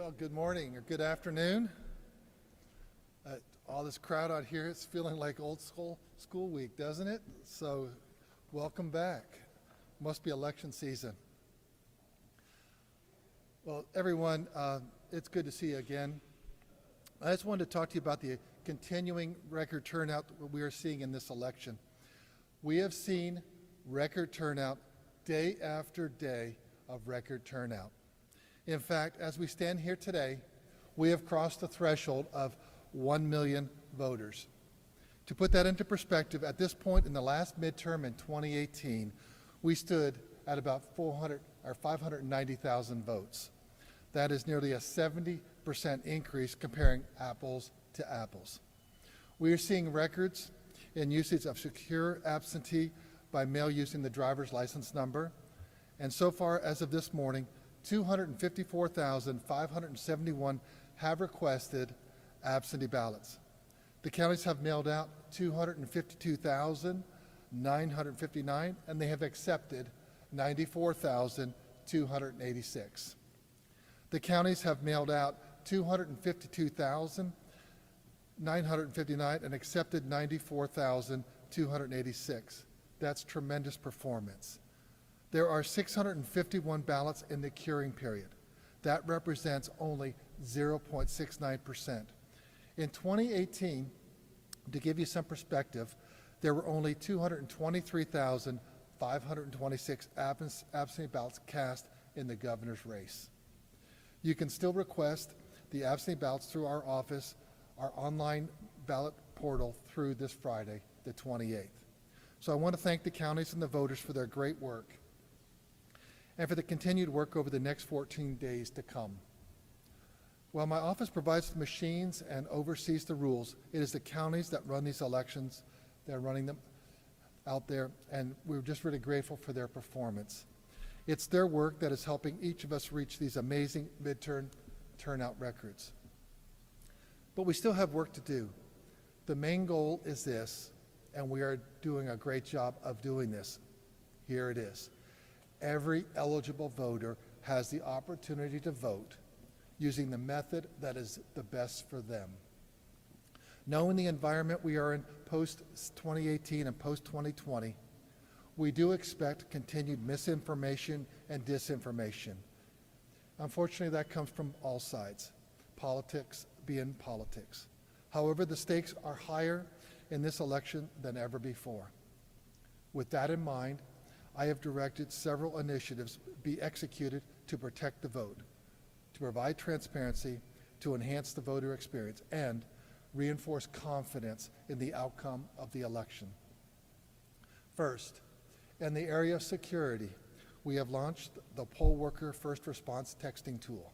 Well, good morning or good afternoon. All this crowd out here, it's feeling like old school week, doesn't it? So welcome back. Must be election season. Well, everyone, it's good to see you again. I just wanted to talk to you about the continuing record turnout that we are seeing in this election. We have seen record turnout day after day of record turnout. In fact, as we stand here today, we have crossed the threshold of 1 million voters. To put that into perspective, at this point in the last midterm in 2018, we stood at about 590,000 votes. That is nearly a 70% increase comparing apples to apples. We are seeing records in usage of secure absentee by mail using the driver's license number. And so far, as of this morning, 254,571 have requested absentee ballots. The counties have mailed out 252,959, and they have accepted 94,286. The counties have mailed out 252,959 and accepted 94,286. That's tremendous performance. There are 651 ballots in the curing period. That represents only 0.69%. In 2018, to give you some perspective, there were only 223,526 absentee ballots cast in the governor's race. You can still request the absentee ballots through our office, our online ballot portal through this Friday, the 28th. So I want to thank the counties and the voters for their great work and for the continued work over the next 14 days to come. While my office provides the machines and oversees the rules, it is the counties that run these elections. They're running them out there, and we're just really grateful for their performance. It's their work that is helping each of us reach these amazing midterm turnout records. But we still have work to do. The main goal is this, and we are doing a great job of doing this. Here it is. Every eligible voter has the opportunity to vote using the method that is the best for them. Knowing the environment we are in post-2018 and post-2020, we do expect continued misinformation and disinformation. Unfortunately, that comes from all sides, politics being politics. However, the stakes are higher in this election than ever before. With that in mind, I have directed several initiatives be executed to protect the vote, to provide transparency, to enhance the voter experience, and reinforce confidence in the outcome of the election. First, in the area of security, we have launched the poll worker first response texting tool.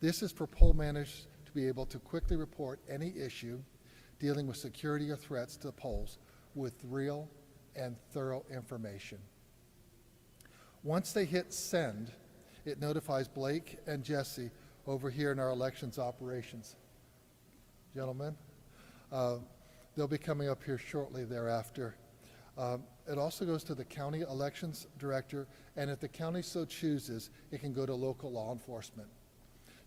This is for poll managers to be able to quickly report any issue dealing with security or threats to the polls with real and thorough information. Once they hit send, it notifies Blake and Jesse over here in our elections operations. Gentlemen, they'll be coming up here shortly thereafter. It also goes to the county elections director, and if the county so chooses, it can go to local law enforcement.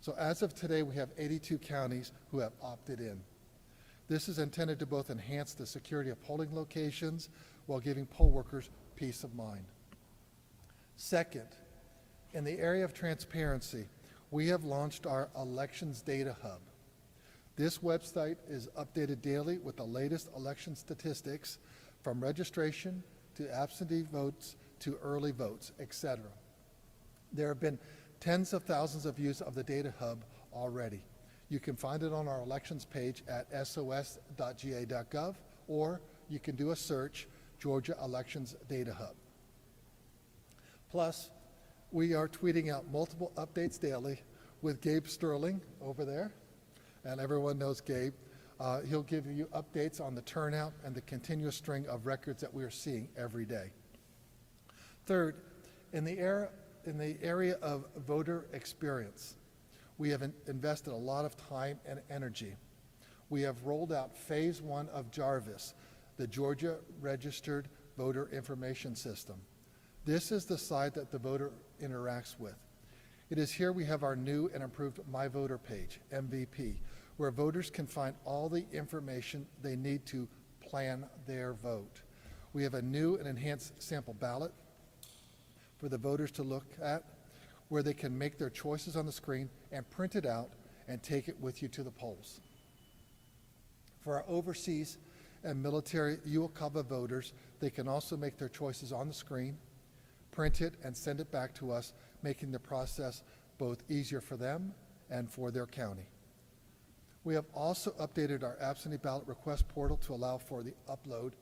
So as of today, we have 82 counties who have opted in. This is intended to both enhance the security of polling locations while giving poll workers peace of mind. Second, in the area of transparency, we have launched our Elections Data Hub. This website is updated daily with the latest election statistics from registration to absentee votes to early votes, etc. There have been tens of thousands of views of the Data Hub already. You can find it on our elections page at sos.ga.gov, or you can do a search, Georgia Elections Data Hub. Plus, we are tweeting out multiple updates daily with Gabe Sterling over there, and everyone knows Gabe. He'll give you updates on the turnout and the continuous string of records that we are seeing every day. Third, in the area of voter experience, we have invested a lot of time and energy. We have rolled out phase 1 of Jarvis, the Georgia Registered Voter Information System. This is the site that the voter interacts with. It is here we have our new and improved My Voter page, MVP, where voters can find all the information they need to plan their vote. We have a new and enhanced sample ballot for the voters to look at, where they can make their choices on the screen and print it out and take it with you to the polls. For our overseas and military UOCAVA voters, they can also make their choices on the screen, print it, and send it back to us, making the process both easier for them and for their county. We have also updated our absentee ballot request portal to allow for the upload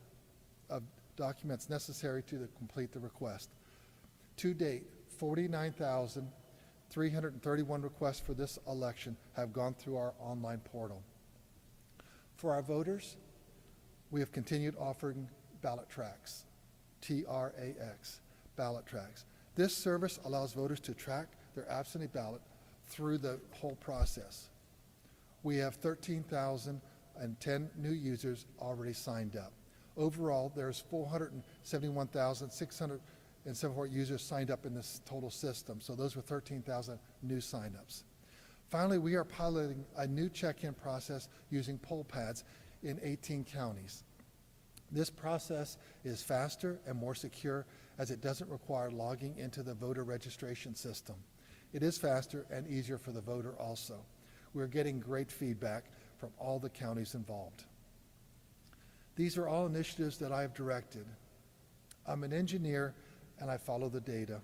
of documents necessary to complete the request. To date, 49,331 requests for this election have gone through our online portal. For our voters, we have continued offering ballot tracks, TRAX, ballot tracks. This service allows voters to track their absentee ballot through the whole process. We have 13,010 new users already signed up. Overall, there's 471,674 users signed up in this total system, so those were 13,000 new signups. Finally, we are piloting a new check-in process using poll pads in 18 counties. This process is faster and more secure as it doesn't require logging into the voter registration system. It is faster and easier for the voter also. We're getting great feedback from all the counties involved. These are all initiatives that I have directed. I'm an engineer and I follow the data,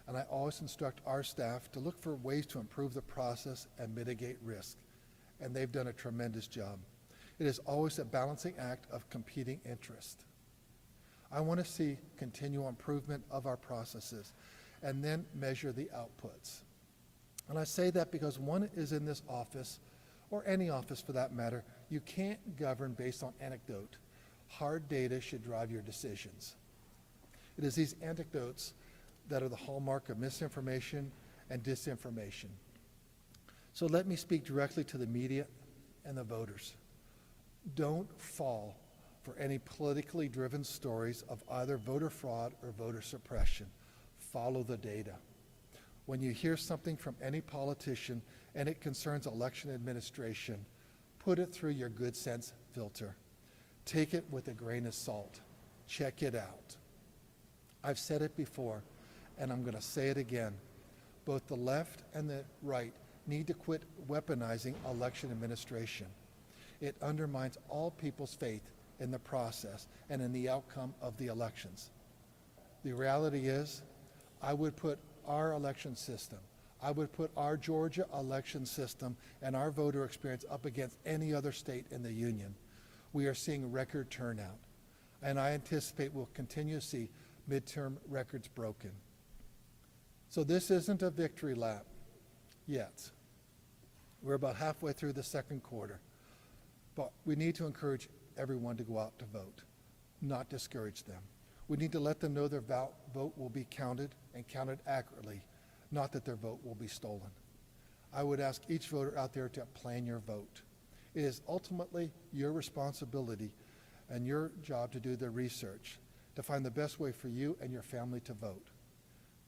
and I always instruct our staff to look for ways to improve the process and mitigate risk, and they've done a tremendous job. It is always a balancing act of competing interest. I want to see continual improvement of our processes and then measure the outputs. And I say that because one is in this office, or any office for that matter, you can't govern based on anecdote. Hard data should drive your decisions. It is these anecdotes that are the hallmark of misinformation and disinformation. So let me speak directly to the media and the voters. Don't fall for any politically driven stories of either voter fraud or voter suppression. Follow the data. When you hear something from any politician and it concerns election administration, put it through your good sense filter. Take it with a grain of salt. Check it out. I've said it before, and I'm going to say it again. Both the left and the right need to quit weaponizing election administration. It undermines all people's faith in the process and in the outcome of the elections. The reality is, I would put our election system, I would put our Georgia election system and our voter experience up against any other state in the union. We are seeing record turnout, and I anticipate we'll continue to see midterm records broken. So this isn't a victory lap yet. We're about halfway through the second quarter, but we need to encourage everyone to go out to vote, not discourage them. We need to let them know their vote will be counted and counted accurately, not that their vote will be stolen. I would ask each voter out there to plan your vote. It is ultimately your responsibility and your job to do the research, to find the best way for you and your family to vote.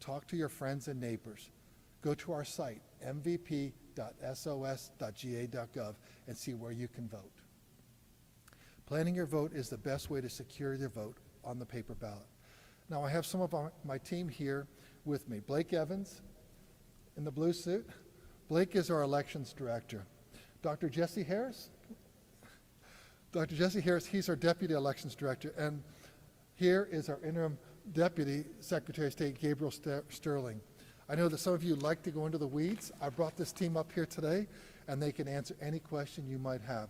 Talk to your friends and neighbors. Go to our site, mvp.sos.ga.gov, and see where you can vote. Planning your vote is the best way to secure your vote on the paper ballot. Now, I have some of my team here with me. Blake Evans in the blue suit. Blake is our elections director. Dr. Jesse Harris. Dr. Jesse Harris, he's our deputy elections director. And here is our interim Deputy Secretary of State, Gabriel Sterling. I know that some of you like to go into the weeds. I brought this team up here today, and they can answer any question you might have.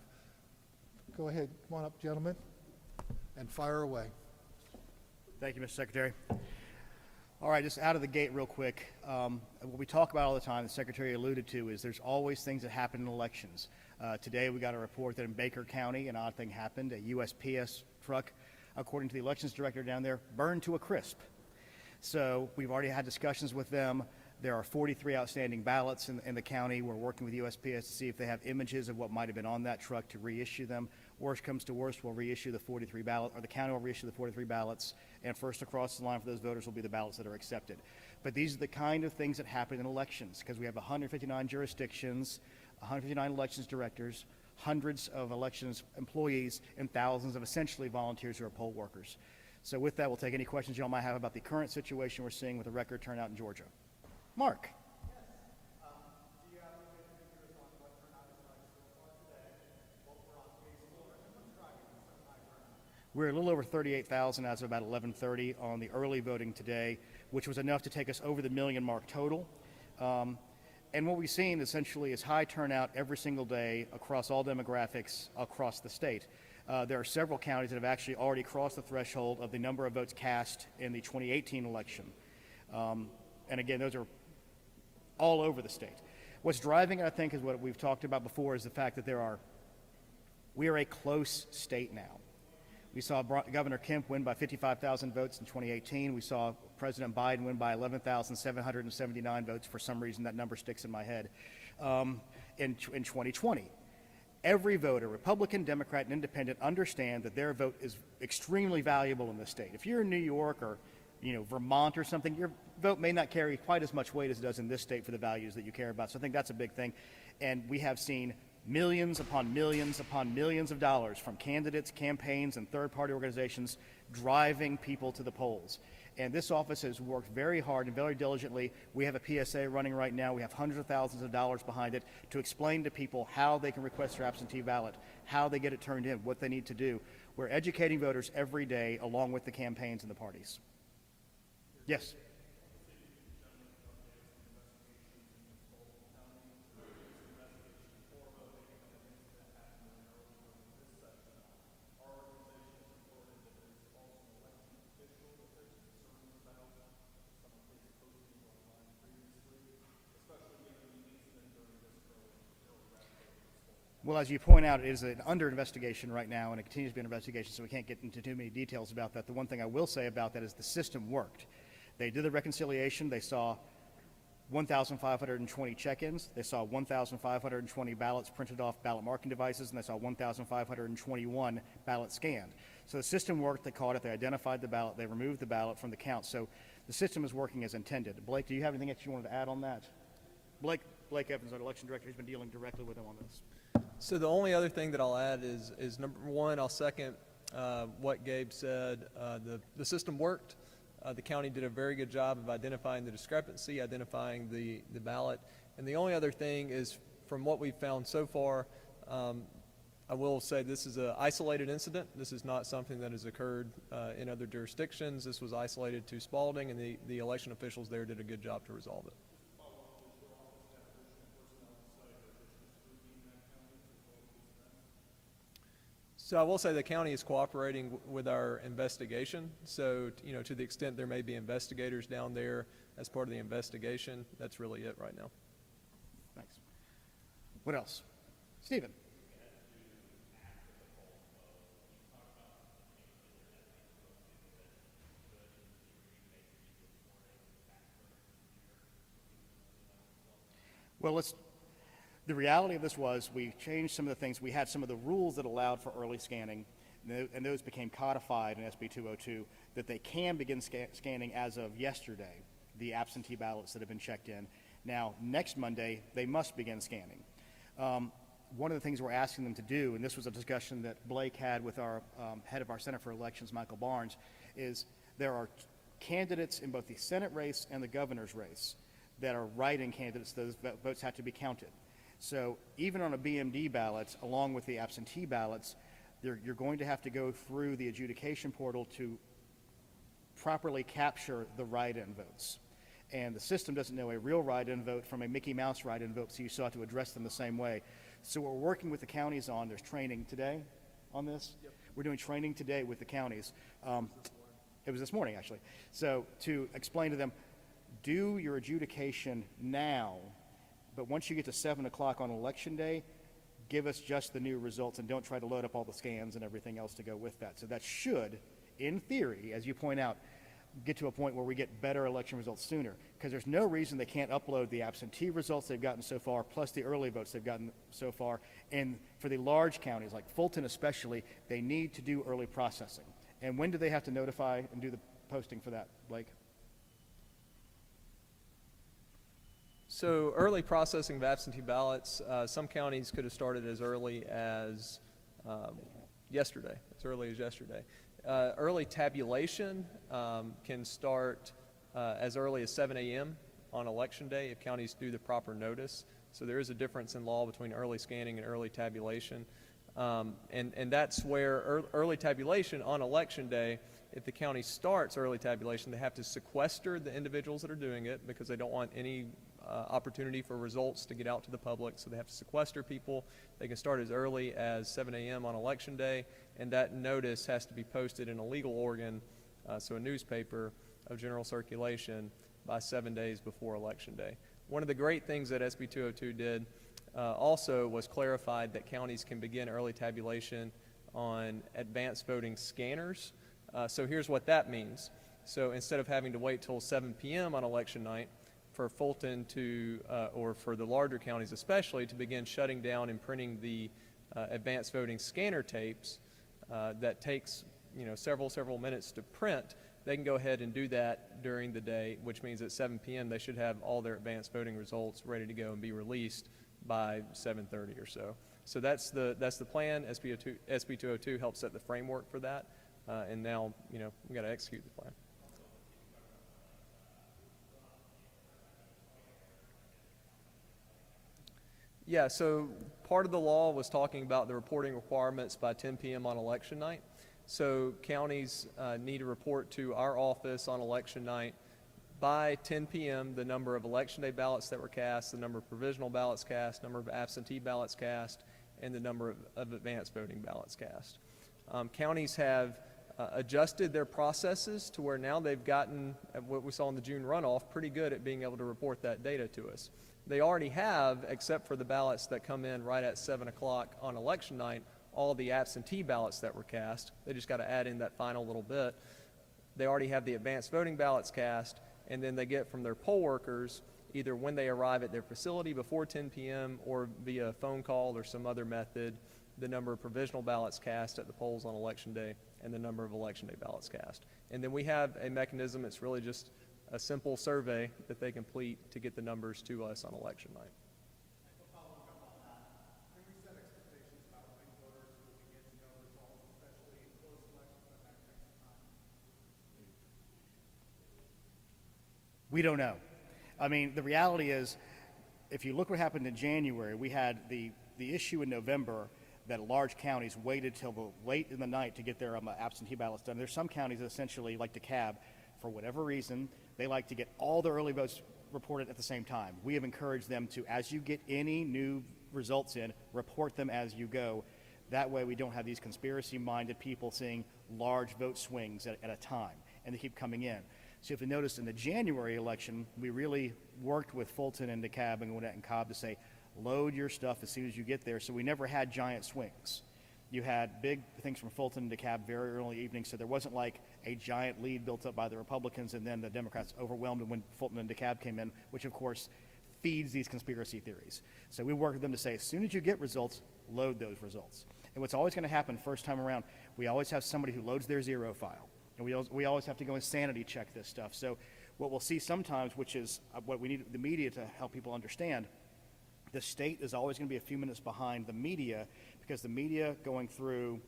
Go ahead, come on up, gentlemen, and fire away. Thank you, Mr. Secretary. All right, just out of the gate real quick, what we talk about all the time, the Secretary alluded to, is there's always things that happen in elections. Today we got a report that in Baker County, an odd thing happened. A USPS truck, according to the elections director down there, burned to a crisp. So we've already had discussions with them. There are 43 outstanding ballots in the county. We're working with USPS to see if they have images of what might have been on that truck to reissue them. Worst comes to worst, we'll reissue the 43 ballots, or the county will reissue the 43 ballots, and first across the line for those voters will be the ballots that are accepted. But these are the kind of things that happen in elections, because we have 159 jurisdictions, 159 elections directors, hundreds of elections employees, and thousands of essentially volunteers who are poll workers. So with that, we'll take any questions you all might have about the current situation we're seeing with the record turnout in Georgia. Mark. We're a little over 38,000 as of about 11:30 on the early voting today, which was enough to take us over the million mark total. And what we've seen essentially is high turnout every single day across all demographics across the state. There are several counties that have actually already crossed the threshold of the number of votes cast in the 2018 election. And again, those are all over the state. What's driving it, I think, is what we've talked about before, is the fact that we are a close state now. We saw Governor Kemp win by 55,000 votes in 2018. We saw President Biden win by 11,779 votes. For some reason, that number sticks in my head. In 2020, every voter, Republican, Democrat, and Independent, understand that their vote is extremely valuable in this state. If you're in New York or Vermont or something, your vote may not carry quite as much weight as it does in this state for the values that you care about. So I think that's a big thing. And we have seen millions upon millions upon millions of dollars from candidates, campaigns, and third-party organizations driving people to the polls. And this office has worked very hard and very diligently. We have a PSA running right now. We have hundreds of thousands of dollars behind it to explain to people how they can request their absentee ballot, how they get it turned in, what they need to do. We're educating voters every day along with the campaigns and the parties. Yes. Well, as you point out, it is an under investigation right now, and it continues to be an investigation, so we can't get into too many details about that. The one thing I will say about that is the system worked. They did the reconciliation. They saw 1,520 check-ins. They saw 1,520 ballots printed off ballot marking devices, and they saw 1,521 ballots scanned. So the system worked. They caught it. They identified the ballot. They removed the ballot from the count. So the system is working as intended. Blake, do you have anything else you wanted to add on that? Blake Evans, our election director, has been dealing directly with him on this. So the only other thing that I'll add is number one, I'll second what Gabe said. The system worked. The county did a very good job of identifying the discrepancy, identifying the ballot. And the only other thing is, from what we've found so far, I will say this is an isolated incident. This is not something that has occurred in other jurisdictions. This was isolated to Spalding, and the election officials there did a good job to resolve it. So I will say the county is cooperating with our investigation. So, to the extent there may be investigators down there as part of the investigation, that's really it right now. Thanks. What else? Stephen. Well, the reality of this was we changed some of the things. We had some of the rules that allowed for early scanning, and those became codified in SB 202, that they can begin scanning as of yesterday, the absentee ballots that have been checked in. Now, next Monday, they must begin scanning. One of the things we're asking them to do, and this was a discussion that Blake had with our head of our Center for Elections, Michael Barnes, is there are candidates in both the Senate race and the governor's race that are write-in candidates. Those votes have to be counted. So even on a BMD ballot, along with the absentee ballots, you're going to have to go through the adjudication portal to properly capture the write-in votes. And the system doesn't know a real write-in vote from a Mickey Mouse write-in vote, so you still have to address them the same way. So what we're working with the counties on, there's training today on this. Yep. We're doing training today with the counties. It was this morning, actually. So to explain to them, do your adjudication now, but once you get to 7 o'clock on election day, give us just the new results and don't try to load up all the scans and everything else to go with that. So that should, in theory, as you point out, get to a point where we get better election results sooner, because there's no reason they can't upload the absentee results they've gotten so far, plus the early votes they've gotten so far. And for the large counties, like Fulton especially, they need to do early processing. And when do they have to notify and do the posting for that, Blake? So early processing of absentee ballots, some counties could have started as early as yesterday, early tabulation can start as early as 7 a.m. on election day if counties do the proper notice. So there is a difference in law between early scanning and early tabulation. And that's where early tabulation on election day, if the county starts early tabulation, they have to sequester the individuals that are doing it because they don't want any opportunity for results to get out to the public. So they have to sequester people. They can start as early as 7 a.m. on election day, and that notice has to be posted in a legal organ, so a newspaper of general circulation, by 7 days before election day. One of the great things that SB 202 did also was clarified that counties can begin early tabulation on advanced voting scanners. So here's what that means. So instead of having to wait till 7 p.m. on election night for Fulton to, or for the larger counties especially, to begin shutting down and printing the advanced voting scanner tapes that takes several minutes to print, they can go ahead and do that during the day, which means at 7 p.m. they should have all their advanced voting results ready to go and be released by 7:30 or so. So that's the plan. SB 202 helps set the framework for that, and now we got to execute the plan. Yeah, so part of the law was talking about the reporting requirements by 10 p.m. on election night. So counties need to report to our office on election night by 10 p.m. the number of election day ballots that were cast, the number of provisional ballots cast, number of absentee ballots cast, and the number of advanced voting ballots cast. Counties have adjusted their processes to where now they've gotten, what we saw in the June runoff, pretty good at being able to report that data to us. They already have, except for the ballots that come in right at 7 o'clock on election night, all the absentee ballots that were cast. They just got to add in that final little bit. They already have the advanced voting ballots cast, and then they get from their poll workers, either when they arrive at their facility before 10 p.m. or via phone call or some other method, the number of provisional ballots cast at the polls on election day and the number of election day ballots cast. And then we have a mechanism, it's really just a simple survey that they complete to get the numbers to us on election night. We don't know. I mean, the reality is, if you look what happened in January, we had the issue in November that large counties waited till late in the night to get their absentee ballots done. There's some counties that essentially, like DeKalb, for whatever reason, they like to get all the early votes reported at the same time. We have encouraged them to, as you get any new results in, report them as you go. That way we don't have these conspiracy-minded people seeing large vote swings at a time, and they keep coming in. So if you notice in the January election, we really worked with Fulton and DeKalb and Gwinnett and Cobb to say, load your stuff as soon as you get there. So we never had giant swings. You had big things from Fulton and DeKalb very early evening, so there wasn't like a giant lead built up by the Republicans and then the Democrats overwhelmed them when Fulton and DeKalb came in, which of course feeds these conspiracy theories. So we worked with them to say, as soon as you get results, load those results. And what's always going to happen first time around, we always have somebody who loads their zero file. And we always have to go and sanity check this stuff. So what we'll see sometimes, which is what we need the media to help people understand, the state is always going to be a few minutes behind the media because the media going through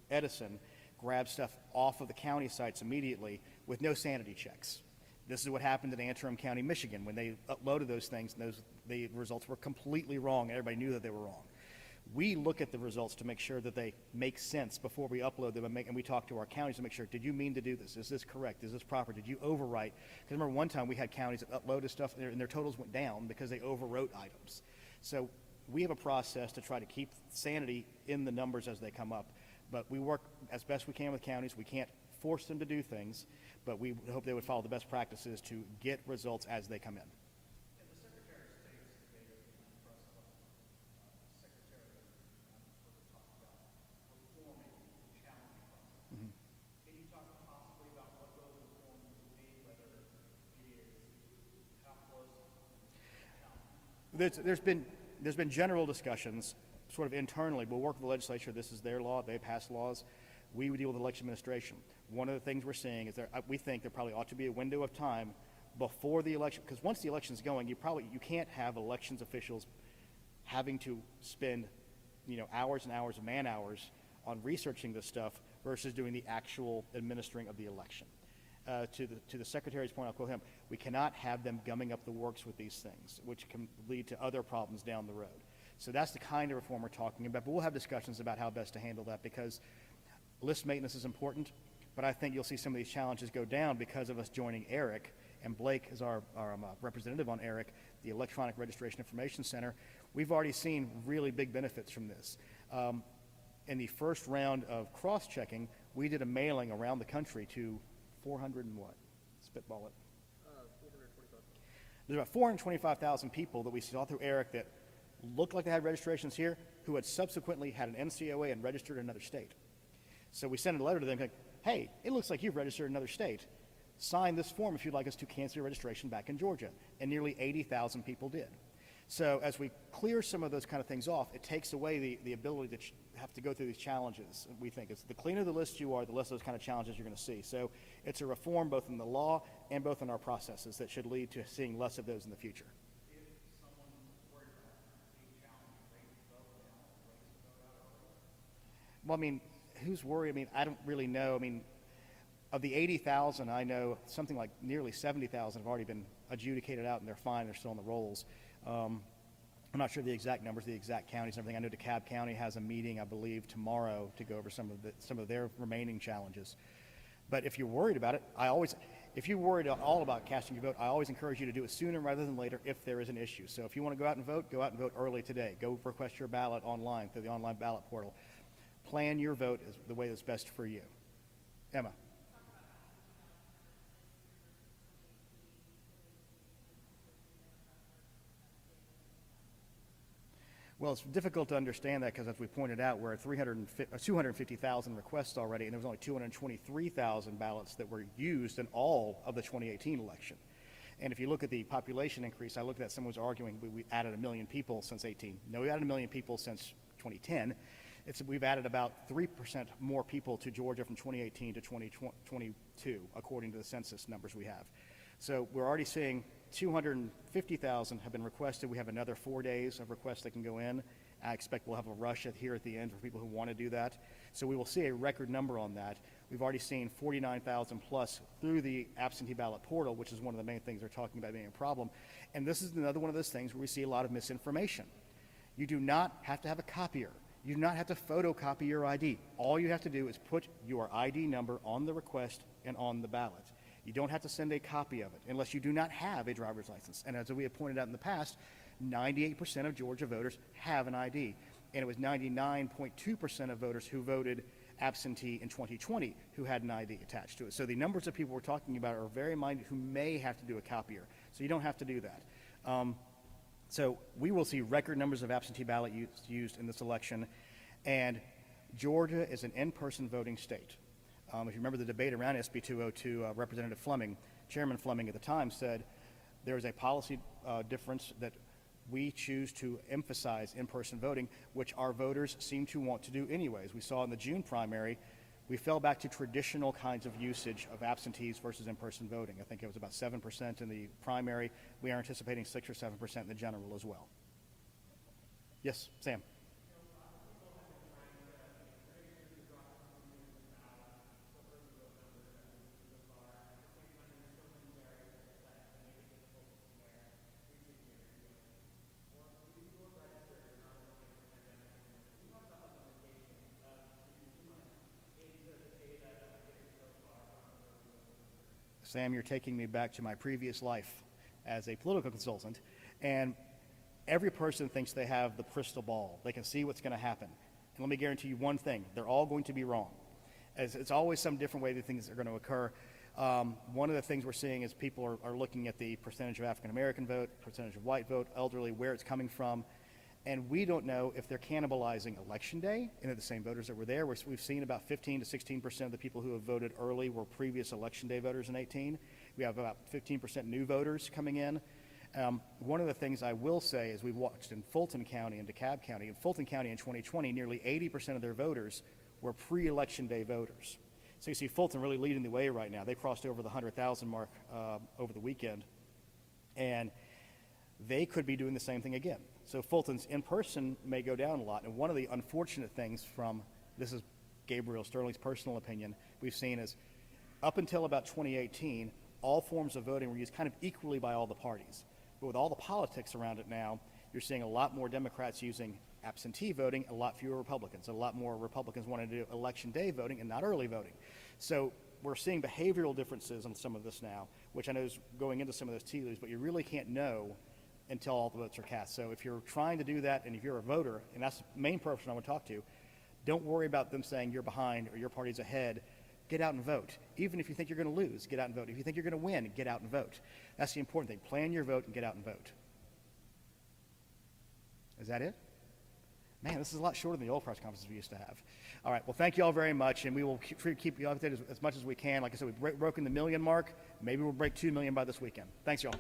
Edison grabs stuff off of the county sites immediately with no sanity checks. This is what happened in Antrim County, Michigan, when they uploaded those things and the results were completely wrong. Everybody knew that they were wrong. We look at the results to make sure that they make sense before we upload them, and we talk to our counties to make sure, did you mean to do this? Is this correct? Is this proper? Did you overwrite? Because remember one time we had counties that uploaded stuff and their totals went down because they overwrote items. So we have a process to try to keep sanity in the numbers as they come up, but we work as best we can with counties. We can't force them to do things, but we hope they would follow the best practices to get results as they come in. There's been general discussions sort of internally. We'll work with the legislature. This is their law. They pass laws. We deal with election administration. One of the things we're seeing is we think there probably ought to be a window of time before the election, because once the election's going, you can't have elections officials having to spend, hours and hours of man hours on researching this stuff versus doing the actual administering of the election. To the Secretary's point, I'll quote him, we cannot have them gumming up the works with these things, which can lead to other problems down the road. So that's the kind of reform we're talking about, but we'll have discussions about how best to handle that, because list maintenance is important, but I think you'll see some of these challenges go down because of us joining ERIC, and Blake is our representative on ERIC, the Electronic Registration Information Center. We've already seen really big benefits from this. In the first round of cross-checking, we did a mailing around the country to 400 and what? Spitball it. 425. There's about 425,000 people that we saw through ERIC that looked like they had registrations here, who had subsequently had an NCOA and registered in another state. So we sent a letter to them like, hey, it looks like you've registered in another state. Sign this form if you'd like us to cancel your registration back in Georgia. And nearly 80,000 people did. So as we clear some of those kind of things off, it takes away the ability to have to go through these challenges. We think it's the cleaner the list you are, the less those kind of challenges you're going to see. So it's a reform both in the law and both in our processes that should lead to seeing less of those in the future. Well, I mean, who's worried? I mean, I don't really know. I mean, of the 80,000, I know something like nearly 70,000 have already been adjudicated out, and they're fine. They're still on the rolls. I'm not sure the exact numbers, the exact counties and everything. I know DeKalb County has a meeting, I believe, tomorrow to go over some of their remaining challenges. But if you're worried about it, if you're worried at all about casting your vote, I always encourage you to do it sooner rather than later if there is an issue. So if you want to go out and vote early today. Go request your ballot online through the online ballot portal. Plan your vote as the way that's best for you. Emma. Well, it's difficult to understand that because, as we pointed out, we're at 250,000 requests already, and there was only 223,000 ballots that were used in all of the 2018 election. And if you look at the population increase, I looked at that, someone was arguing we added 1 million people since 18. No, we added 1 million people since 2010. We've added about 3% more people to Georgia from 2018 to 2022, according to the census numbers we have. So we're already seeing 250,000 have been requested. We have another 4 days of requests that can go in. I expect we'll have a rush here at the end for people who want to do that. So we will see a record number on that. We've already seen 49,000 plus through the absentee ballot portal, which is one of the main things they're talking about being a problem. And this is another one of those things where we see a lot of misinformation. You do not have to have a copier. You do not have to photocopy your ID. All you have to do is put your ID number on the request and on the ballot. You don't have to send a copy of it unless you do not have a driver's license. And as we have pointed out in the past, 98% of Georgia voters have an ID. And it was 99.2% of voters who voted absentee in 2020 who had an ID attached to it. So the numbers of people we're talking about are very minded who may have to do a copier. So you don't have to do that. So we will see record numbers of absentee ballot used in this election. And Georgia is an in-person voting state. If you remember the debate around SB 202, Representative Fleming, Chairman Fleming at the time, said there is a policy difference that we choose to emphasize in-person voting, which our voters seem to want to do anyways. We saw in the June primary, we fell back to traditional kinds of usage of absentees versus in-person voting. I think it was about 7% in the primary. We are anticipating 6 or 7% in the general as well. Yes, Sam. Sam, you're taking me back to my previous life as a political consultant, and every person thinks they have the crystal ball. They can see what's going to happen. And let me guarantee you one thing, they're all going to be wrong. As it's always some different way that things are going to occur. One of the things we're seeing is people are looking at the percentage of African-American vote, percentage of white vote, elderly, where it's coming from. And we don't know if they're cannibalizing Election Day, and they're the same voters that were there. We've seen about 15 to 16% of the people who have voted early were previous Election Day voters in 18. We have about 15% new voters coming in. One of the things I will say is we've watched in Fulton County and DeKalb County. In Fulton County in 2020, nearly 80% of their voters were pre-Election Day voters. So you see Fulton really leading the way right now. They crossed over the 100,000 mark over the weekend, and they could be doing the same thing again. So Fulton's in-person may go down a lot, and one of the unfortunate things from, this is Gabriel Sterling's personal opinion, we've seen is up until about 2018, all forms of voting were used kind of equally by all the parties. But with all the politics around it now, you're seeing a lot more Democrats using absentee voting, a lot fewer Republicans. A lot more Republicans wanting to do election day voting and not early voting. So we're seeing behavioral differences on some of this now, which I know is going into some of those tea leaves, but you really can't know until all the votes are cast. So if you're trying to do that, and if you're a voter, and that's the main person I want to talk to, don't worry about them saying you're behind or your party's ahead. Get out and vote. Even if you think you're going to lose, get out and vote. If you think you're going to win, get out and vote. That's the important thing. Plan your vote and get out and vote. Is that it? Man, this is a lot shorter than the old press conferences we used to have. All right, well, thank you all very much, and we will keep you updated as much as we can. Like I said, we've broken the million mark. Maybe we'll break 2 million by this weekend. Thanks, y'all.